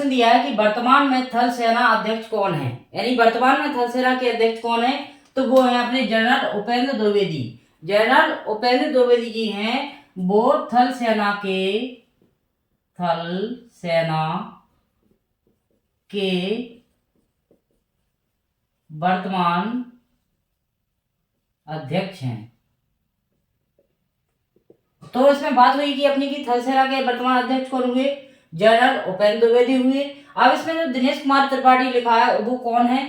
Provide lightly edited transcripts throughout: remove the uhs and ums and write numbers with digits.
प्रश्न दिया है कि वर्तमान में थल सेना अध्यक्ष कौन है, यानी वर्तमान में थल सेना के अध्यक्ष कौन है, तो वो है अपने जनरल उपेंद्र द्विवेदी। जनरल उपेंद्र द्विवेदी जी हैं, वो थल सेना के वर्तमान अध्यक्ष हैं। तो इसमें बात हुई कि अपनी की थल सेना के वर्तमान अध्यक्ष कौन हुए, जनरल उपेंद्र द्विवेदी हुए। अब इसमें जो दिनेश कुमार त्रिपाठी लिखा है वो कौन है,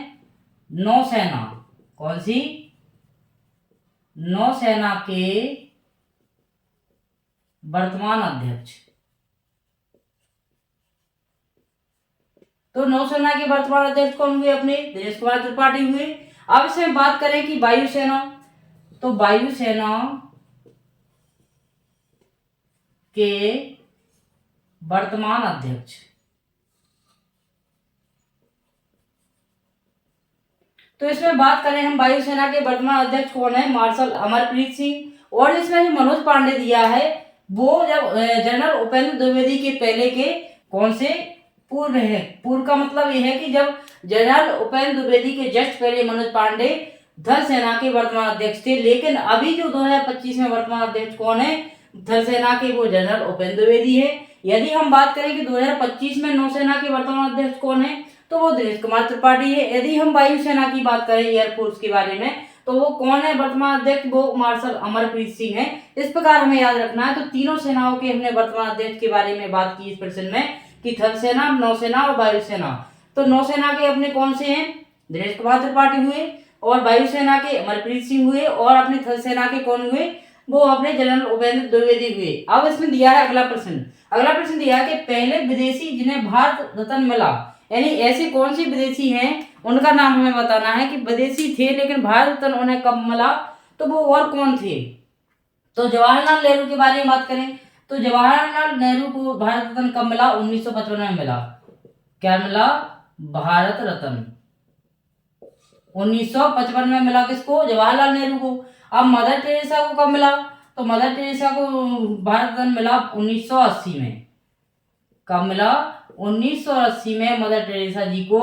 नौसेना, कौन सी, नौसेना के वर्तमान अध्यक्ष। तो नौसेना के वर्तमान अध्यक्ष कौन हुए, अपने दिनेश कुमार त्रिपाठी हुए। अब इसमें बात करें कि वायुसेना, तो वायुसेना के वर्तमान अध्यक्ष, तो इसमें बात करें हम वायुसेना के वर्तमान अध्यक्ष कौन है, मार्शल अमरप्रीत सिंह। और इसमें जो मनोज पांडे दिया है वो जब जनरल उपेंद्र द्विवेदी के पहले के कौन से पूर्व है। पूर्व का मतलब यह है कि जब जनरल उपेंद्र द्विवेदी के जस्ट पहले मनोज पांडे थल सेना के वर्तमान अध्यक्ष थे, लेकिन अभी जो 2025 में वर्तमान अध्यक्ष कौन है थल सेना के, वो जनरल उपेंद्र द्विवेदी है। यदि हम बात करें कि 2025 में नौसेना के वर्तमान अध्यक्ष कौन है, तो वो दिनेश कुमार त्रिपाठी है। यदि हम वायुसेना की बात करें, एयरफोर्स के बारे में, तो वो कौन है वर्तमान अध्यक्ष, वो मार्शल अमरप्रीत सिंह है। इस प्रकार हमें याद रखना है। तो तीनों सेनाओं के हमने वर्तमान अध्यक्ष के बारे में बात की इस प्रश्न में कि थल सेना, नौसेना और वायुसेना। तो नौसेना के अपने कौन से हैं, दिनेश कुमार त्रिपाठी हुए, और वायुसेना के अमरप्रीत सिंह हुए, और अपने थल सेना के कौन हुए, वो अपने जनरल उपेंद्र द्विवेदी हुए। अब इसमें दिया है अगला प्रश्न। अगला प्रश्न दिया है कि पहले विदेशी जिन्हें भारत रत्न मिला, यानी ऐसे कौन से विदेशी हैं उनका नाम हमें बताना है कि विदेशी थे लेकिन भारत रत्न उन्हें कब मिला, तो वो और कौन थे। तो जवाहरलाल नेहरू के बारे में बात करें, तो जवाहरलाल नेहरू को भारत रत्न कब मिला, 1955 में मिला। क्या मिला, भारत रत्न 1955 में मिला। किसको, जवाहरलाल नेहरू को। अब मदर टेरेसा को कब मिला, तो मदर टेरेसा को भारत रत्न मिला 1980 में। कब मिला, 1980 में मदर टेरेसा जी को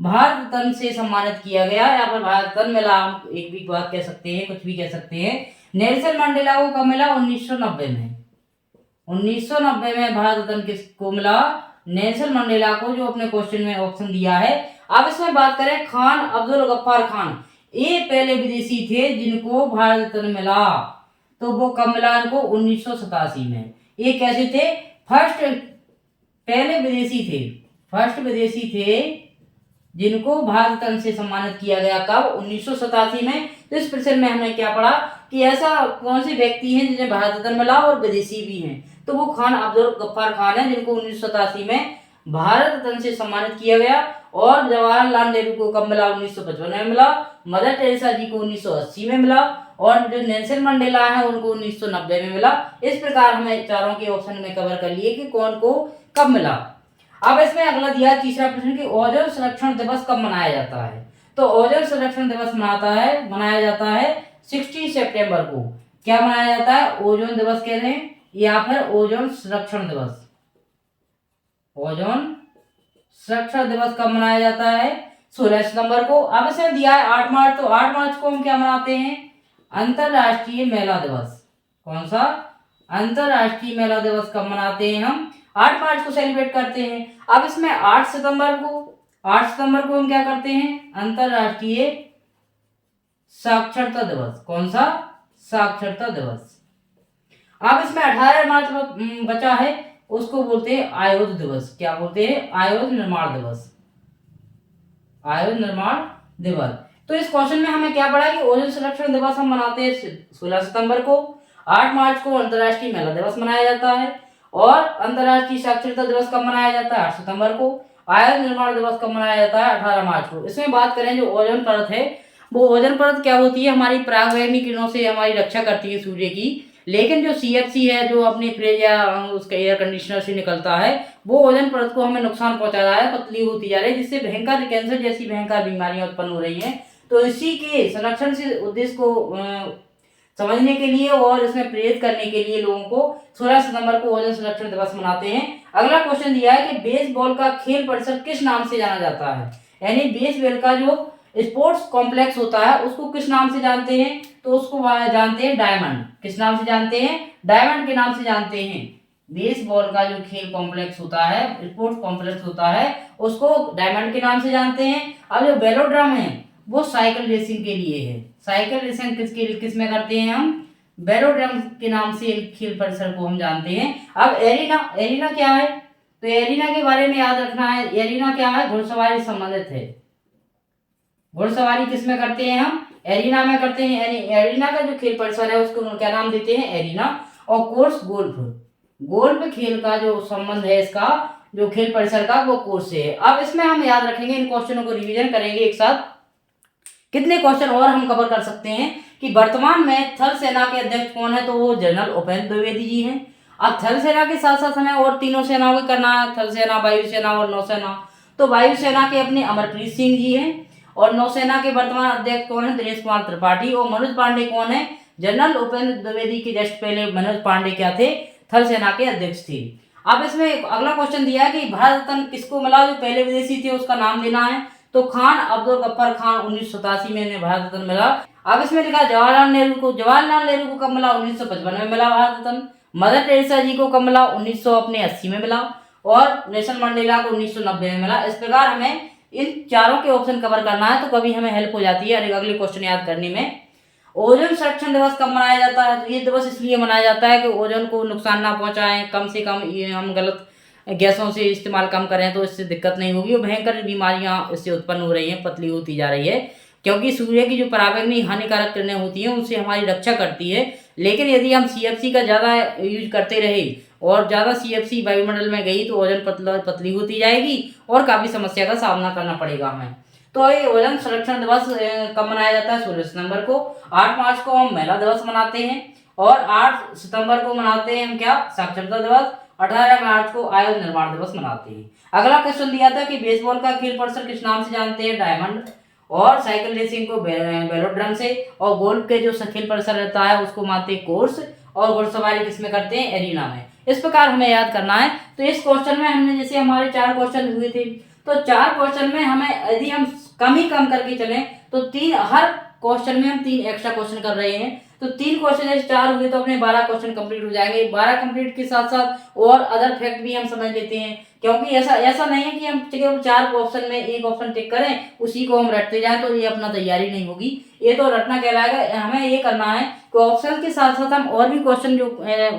भारत रत्न से सम्मानित किया गया। यहाँ पर भारत रत्न मिला, हम एक भी बात कह सकते हैं, कुछ भी कह सकते हैं। नेल्सन मंडेला को कब मिला, 1990 में। 1990 में भारत रत्न किसको मिला, नेल्सन मंडेला को, जो अपने क्वेश्चन में ऑप्शन दिया है। अब इसमें बात करें खान अब्दुल गफ्फार खान, ये पहले विदेशी थे जिनको भारत रत्न मिला। तो वो कब मिला इनको, 1987 में। ये कैसे थे, पहले विदेशी थे, फर्स्ट विदेशी थे जिनको भारत रत्न से सम्मानित किया गया। कब, 1987 में। तो इस प्रश्न में हमने क्या पढ़ा कि ऐसा कौन से व्यक्ति हैं जिन्हें भारत रत्न मिला और विदेशी भी हैं, तो वो खान अब्दुल गफ्फार खान है जिनको 1987 में भारत रत्न से सम्मानित किया गया। और जवाहरलाल नेहरू को कब मिला, 1955 में मिला। मदर टेरेसा जी को 1980 में मिला, और जो नेल्सन मंडेला है उनको 1990 में मिला। इस प्रकार हमें चारों के ऑप्शन में कवर कर लिए कि कौन को कब मिला। अब इसमें अगला दिया तीसरा प्रश्न कि ओजोन संरक्षण दिवस कब मनाया जाता है। तो ओजोन संरक्षण दिवस मनाया जाता है 16 सितंबर को। क्या मनाया जाता है, ओजोन दिवस कह रहे हैं या फिर ओजोन संरक्षण दिवस। ओजोन संरक्षण दिवस कब मनाया जाता है, 16 सितंबर को। अब इसमें दिया है 8 मार्च, तो 8 मार्च को हम क्या मनाते हैं, अंतरराष्ट्रीय महिला दिवस। कौन सा, अंतरराष्ट्रीय महिला दिवस कब मनाते हैं हम, 8 मार्च को सेलिब्रेट करते हैं। अब इसमें 8 सितंबर को हम क्या करते हैं, अंतरराष्ट्रीय साक्षरता दिवस। कौन सा, साक्षरता दिवस। अब इसमें 18 मार्च बचा है, उसको बोलते हैं आयुध दिवस। क्या बोलते हैं, आयुध निर्माण दिवस। आयुध निर्माण दिवस। तो इस क्वेश्चन में हमें क्या पढ़ा कि ओजोन संरक्षण दिवस हम मनाते हैं 16 सितंबर को, 8 मार्च को अंतरराष्ट्रीय महिला दिवस मनाया जाता है, और अंतरराष्ट्रीय साक्षरता दिवस कब मनाया जाता है, 8 सितंबर को। आयुध निर्माण दिवस कब मनाया जाता है, 18 मार्च को। इसमें बात करें जो ओजोन परत है, वो ओजोन परत क्या होती है, हमारी परागैंगिक किरणों से हमारी रक्षा करती है सूर्य की। लेकिन जो CFC है, जो अपनी फ्रिज या उसका एयर कंडीशनर से निकलता है, वो ओजोन परत को हमें नुकसान पहुंचा रहा है, पतली होती जा रही है, जिससे भयंकर कैंसर जैसी भयंकर बीमारियां उत्पन्न हो रही हैं। तो इसी के संरक्षण से उद्देश्य को समझने के लिए और इसमें प्रेरित करने के लिए लोगों को 16 सितंबर को ओजोन संरक्षण दिवस मनाते हैं। अगला क्वेश्चन दिया है कि बेसबॉल का खेल परिसर किस नाम से जाना जाता है, यानी बेसबॉल का जो स्पोर्ट्स कॉम्प्लेक्स होता है उसको किस नाम से जानते हैं, तो उसको जानते हैं डायमंड। किस नाम से जानते हैं, डायमंड के नाम से जानते हैं। बेसबॉल का जो खेल कॉम्प्लेक्स होता है, स्पोर्ट्स कॉम्प्लेक्स होता है, उसको डायमंड के नाम से जानते हैं। अब जो वेलोड्रम है वो साइकिल रेसिंग के लिए है। साइकिल रेसिंग किस में करते हैं हम, वेलोड्रम के नाम से खेल परिसर को हम जानते हैं। अब एरिना क्या है, तो एरिना के बारे में याद रखना है। एरिना क्या है, घुड़सवारी संबंधित है। घुड़सवारी किस में करते हैं हम, एरिना में करते हैं। एरिना का जो खेल परिसर है उसको क्या नाम देते हैं, एरिना। और कोर्स गोल्फ खेल का जो संबंध है, इसका जो खेल परिसर का वो कोर्स से है। अब इसमें हम याद रखेंगे, इन क्वेश्चनों को रिवीजन करेंगे एक साथ। कितने क्वेश्चन और हम कवर कर सकते हैं कि वर्तमान में थल सेना के अध्यक्ष कौन है, तो वो जनरल उपेंद्र द्विवेदी जी हैं। अब थल सेना के साथ साथ हमें और तीनों सेनाओं को करना है, थल सेना, वायुसेना और नौसेना। तो वायुसेना के अपने अमरप्रीत सिंह जी हैं, और नौसेना के वर्तमान अध्यक्ष कौन है, दिनेश कुमार त्रिपाठी। और मनोज पांडे कौन है, जनरल उपेंद्र द्विवेदी के जस्ट पहले मनोज पांडे क्या थे, थल सेना के अध्यक्ष थे। अब इसमें अगला क्वेश्चन दिया है कि भारत रत्न किसको मिला, जो पहले विदेशी थे उसका नाम देना है। तो खान अब्दुल गफ्फार खान 1987 में इन्हें भारत रत्न मिला। अब इसमें लिखा जवाहरलाल नेहरू को कब मिला, 1955 में मिला भारत रत्न। मदर टेरेसा जी को कब मिला, 1980 में मिला। और नेल्सन मंडेला को 1990 में मिला। इस प्रकार हमें इन चारों के ऑप्शन कवर करना है, तो कभी हमें हेल्प हो जाती है अगले क्वेश्चन याद करने में। ओजोन संरक्षण दिवस कब मनाया जाता है, तो ये दिवस इसलिए मनाया जाता है कि ओजोन को नुकसान ना पहुंचाएं, कम से कम ये हम गलत गैसों से इस्तेमाल कम करें तो इससे दिक्कत नहीं होगी। और भयंकर बीमारियां इससे उत्पन्न हो रही हैं, पतली होती जा रही है, क्योंकि सूर्य की जो पराबैंगनी हानिकारक किरणें होती हैं उनसे हमारी रक्षा करती है। लेकिन यदि हम सीएफसी का ज़्यादा यूज करते रहे और ज़्यादा सीएफसी वायुमंडल में गई तो ओजोन पतली होती जाएगी और काफ़ी समस्या का सामना करना पड़ेगा हमें। तो ये ओजोन संरक्षण दिवस कब मनाया जाता है, 16 सितंबर को। 8 मार्च को हम महिला दिवस मनाते हैं, और 8 सितंबर को मनाते हैं हम क्या, साक्षरता दिवस। 18 मार्च को आयुध निर्माण दिवस मनाते हैं। अगला क्वेश्चन दिया था कि बेसबॉल का खेल परिसर किस नाम से जानते हैं, डायमंड। और साइकिल रेसिंग को वेलोड्रम से। और गोल्फ के जो खेल परिसर रहता है उसको मानते हैं कोर्स। और घुड़सवारी किसमें करते हैं, एरिना में। इस प्रकार हमें याद करना है। तो इस क्वेश्चन में हमने, जैसे हमारे 4 क्वेश्चन हुए थे, तो 4 क्वेश्चन में हमें यदि हम कम करके चलें तो हर क्वेश्चन में हम 3 एक्स्ट्रा क्वेश्चन कर रहे हैं। तो 3 क्वेश्चन जैसे 4 हुए तो अपने 12 क्वेश्चन कंप्लीट हो जाएंगे। 12 कंप्लीट के साथ साथ और अदर फैक्ट भी हम समझ लेते हैं, क्योंकि ऐसा नहीं है कि हम केवल 4 ऑप्शन में एक ऑप्शन टिक करें उसी को हम रटते जाएं, तो ये अपना तैयारी नहीं होगी। ये तो रटना कहलाएगा। हमें ये करना है कि ऑप्शन के साथ साथ हम और भी क्वेश्चन जो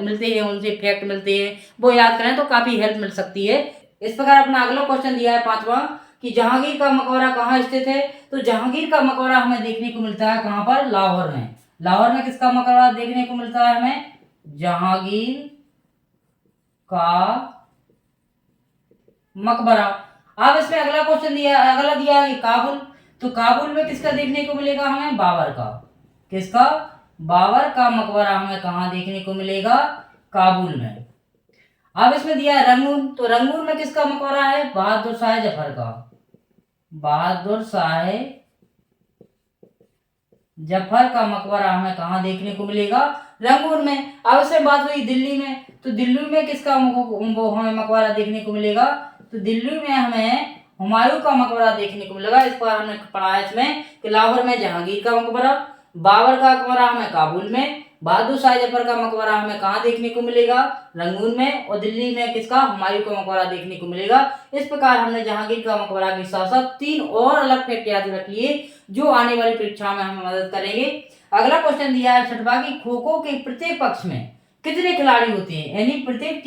मिलते हैं, उनसे फैक्ट मिलते हैं, वो याद करें तो काफी हेल्प मिल सकती है। इस प्रकार अपना अगला क्वेश्चन दिया है 5वां कि जहांगीर का मकबरा कहाँ स्थित है। तो जहांगीर का मकबरा हमें देखने को मिलता है कहाँ पर, लाहौर में। लाहौर में किसका मकबरा देखने को मिलता है हमें, जहांगीर का मकबरा। अब इसमें अगला क्वेश्चन दिया है काबुल। तो काबुल में किसका देखने को मिलेगा हमें, बाबर का। किसका, बाबर का मकबरा हमें कहाँ देखने को मिलेगा, काबुल में। अब इसमें दिया है रंगून। तो रंगून में किसका मकबरा है, बहादुर शाह जफर का। बहादुर शाह जफर का मकबरा हमें कहाँ देखने को मिलेगा, रंगून में। अब इसमें बात हुई दिल्ली में। तो दिल्ली में किसका वो हमें मकबरा देखने को मिलेगा, तो दिल्ली में हमें हुमायूं का मकबरा देखने को मिलेगा। इस पर हमने पढ़ा है इसमें कि लाहौर में जहांगीर का मकबरा, बाबर का मकबरा हमें काबुल में, बहादुर शाह जफर का मकबरा हमें कहाँ देखने को मिलेगा, रंगून में। और दिल्ली में किसका, हुमायूं का मकबरा देखने को मिलेगा। इस प्रकार हमने जहांगीर का मकबरा के साथ साथ 3 और अलग फैक्ट याद रख लिए जो आने वाली परीक्षा में हमें मदद करेंगे। अगला क्वेश्चन दिया है 6वां कि खो खो के प्रत्येक पक्ष में कितने खिलाड़ी होते हैं, यानी प्रत्येक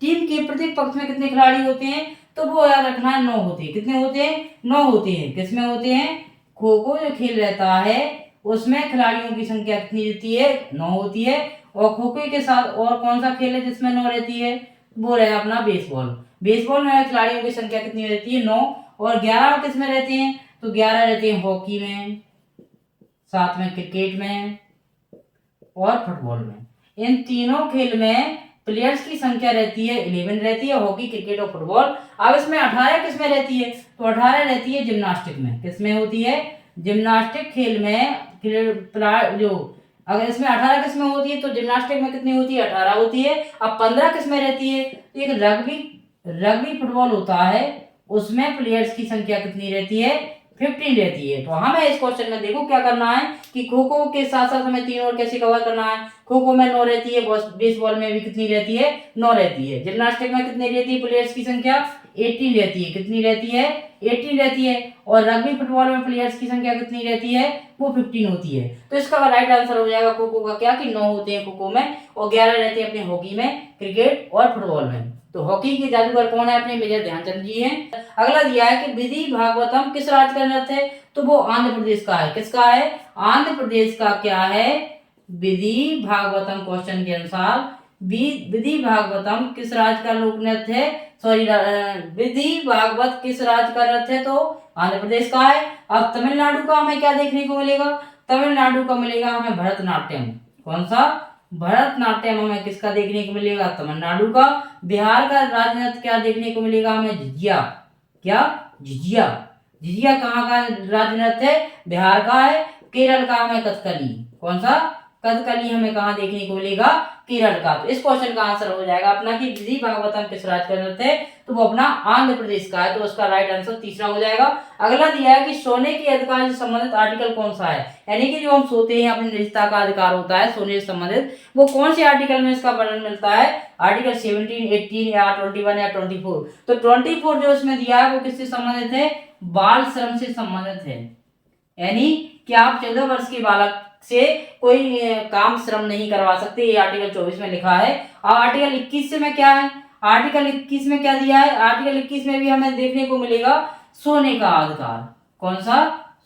टीम के प्रत्येक पक्ष में कितने खिलाड़ी होते हैं, तो वो याद रखना है 9 होते हैं। कितने होते हैं, 9 होते हैं। किसमें होते हैं, खो खो जो खेल रहता है उसमें खिलाड़ियों की संख्या कितनी रहती है, 9 होती है। और खो खो के साथ और कौन सा खेल है जिसमें 9 रहती है, वो रहे अपना बेसबॉल। बेसबॉल में खिलाड़ियों की संख्या कितनी रहती है, 9। और 11 किसमें रहते हैं, तो 11 रहते हैं हॉकी में, साथ में क्रिकेट में और फुटबॉल में। इन तीनों खेल में प्लेयर्स की संख्या रहती है 11 रहती है, हॉकी, क्रिकेट और फुटबॉल। अब इसमें 18 किसमें रहती है, तो 18 रहती है जिम्नास्टिक में। किसमें होती है, जिम्नास्टिक खेल में जो अगर इसमें 18 किस्में होती है तो जिम्नास्टिक में कितनी होती है, 18 होती है। अब 15 किस्में रहती है। तो एक रग्बी फुटबॉल होता है, उसमें प्लेयर्स की संख्या कितनी रहती है, 15 रहती है। तो हमें इस क्वेश्चन में देखो क्या करना है कि खो खो के साथ साथ हमें 3 और कैसे कवर करना है। खो खो में 9 रहती है, बेसबॉल में भी कितनी रहती है, 9 रहती है। जिम्नास्टिक में कितनी रहती है प्लेयर्स की संख्या, 18 रहती है। कितनी रहती है, 18 रहती है। और रग्बी फुटबॉल में प्लेयर्स की संख्या कितनी रहती है, वो 15 होती है। तो इसका राइट आंसर हो जाएगा खो खो का क्या कि 9 होते हैं खो खो में, और 11 रहते हैं अपने हॉकी में, क्रिकेट और फुटबॉल में। तो हॉकी के जादूगर कौन है, अपने मेजर ध्यानचंद जी हैं। अगला दिया है कि विधि भागवतम किस राज्य का नृत्य है, तो वो आंध्र प्रदेश का है। किसका है, आंध्र प्रदेश का क्या है, विधि भागवतम। क्वेश्चन के अनुसार विधि भागवतम किस राज्य का लोक नृत्य है, सॉरी विधि भागवत किस राज्य का नृत्य है, तो आंध्र प्रदेश का है। अब तमिलनाडु का हमें क्या देखने को मिलेगा, तमिलनाडु का मिलेगा हमें भरतनाट्यम। कौन सा, भरतनाट्यम हमें किसका देखने को मिलेगा, तमिलनाडु का। बिहार का राज्य नृत्य क्या देखने को मिलेगा हमें, झिझिया। क्या, झिझिया। झिझिया कहाँ का राज्य नृत्य है, बिहार का है। केरल का हमें कथकली। कौन सा, कथकली हमें कहाँ देखने को मिलेगा, केरल का। तो इस क्वेश्चन का आंसर हो जाएगा अपना कि विधि भागवतम किस राज्य का नृत्य है, तो वो अपना आंध्र प्रदेश का है। तो उसका राइट आंसर तीसरा हो जाएगा। अगला दिया है कि सोने के अधिकार से संबंधित आर्टिकल कौन सा है, यानी कि जो हम सोते हैं अपने निजता का अधिकार होता है सोने से संबंधित, वो कौन से आर्टिकल में इसका वर्णन मिलता है, आर्टिकल 17, 18 या 21 या 24। तो 24 जो इसमें दिया है वो किससे संबंधित है, बाल श्रम से संबंधित है। यानी कि आप 14 वर्ष के बालक से कोई काम श्रम नहीं करवा सकते, ये आर्टिकल 24 में लिखा है। और आर्टिकल 21 में क्या है, आर्टिकल 21 में क्या दिया है, आर्टिकल 21 में भी हमें देखने को मिलेगा सोने का अधिकार। कौन सा,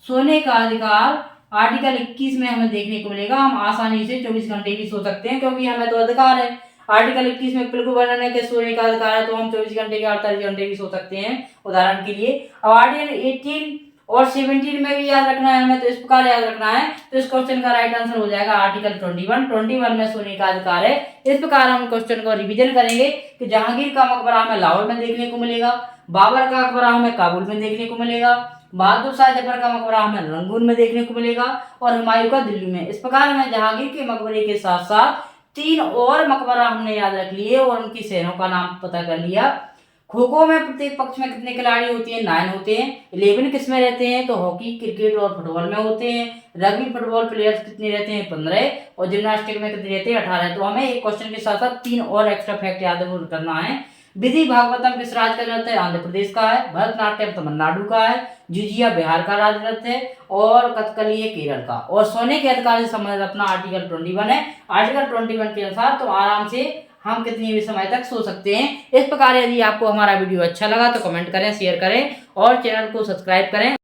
सोने का अधिकार। आर्टिकल 21 में हमें देखने को मिलेगा हम आसानी से 24 घंटे भी सो सकते हैं, क्योंकि हमें तो अधिकार है। आर्टिकल 21 में बिल्कुल वर्णन है कि सोने का अधिकार है, तो हम 24 घंटे के 48 घंटे भी सो सकते हैं, उदाहरण के लिए। अब आर्टिकल 18 और 17 में भी याद रखना है हमें, तो इस प्रकार याद रखना है। तो इस क्वेश्चन का राइट आंसर हो जाएगा आर्टिकल 21 में सोने का अधिकार है। इस प्रकार हम क्वेश्चन को रिवीजन करेंगे कि जहांगीर का मकबरा हमें लाहौर में देखने को मिलेगा, बाबर का मकबरा हमें काबुल में देखने को मिलेगा, बहादुर शाह जफर का मकबरा हमें रंगून में देखने को मिलेगा, और हुमायूं का दिल्ली में। इस प्रकार हमें जहांगीर के मकबरे के साथ साथ 3 और मकबरा हमने याद रख लिए और उनकी शहरों का नाम पता कर लिया। खो खो में प्रत्येक पक्ष में कितने खिलाड़ी होते हैं, 9 होते हैं। 11 किसमें रहते हैं, तो हॉकी, क्रिकेट और फुटबॉल में होते हैं। रग्बी फुटबॉल प्लेयर्स कितने रहते हैं, 15। और जिम्नास्टिक में कितने रहते हैं, 18। तो हमें एक क्वेश्चन के साथ साथ 3 और एक्स्ट्रा फैक्ट याद करना है। विधि भागवतम किस राज्य का नृत्य है, आंध्र प्रदेश का है। भरतनाट्यम तमिलनाडु का है। झिझिया बिहार का राज्य नृत्य है। और कथकली है केरल का। और सोने के अधिकार से संबंधित अपना आर्टिकल 21 है। आर्टिकल 21 के अनुसार तो आराम से हम कितनी भी समय तक सो सकते हैं। इस प्रकार यदि आपको हमारा वीडियो अच्छा लगा तो कमेंट करें, शेयर करें और चैनल को सब्सक्राइब करें।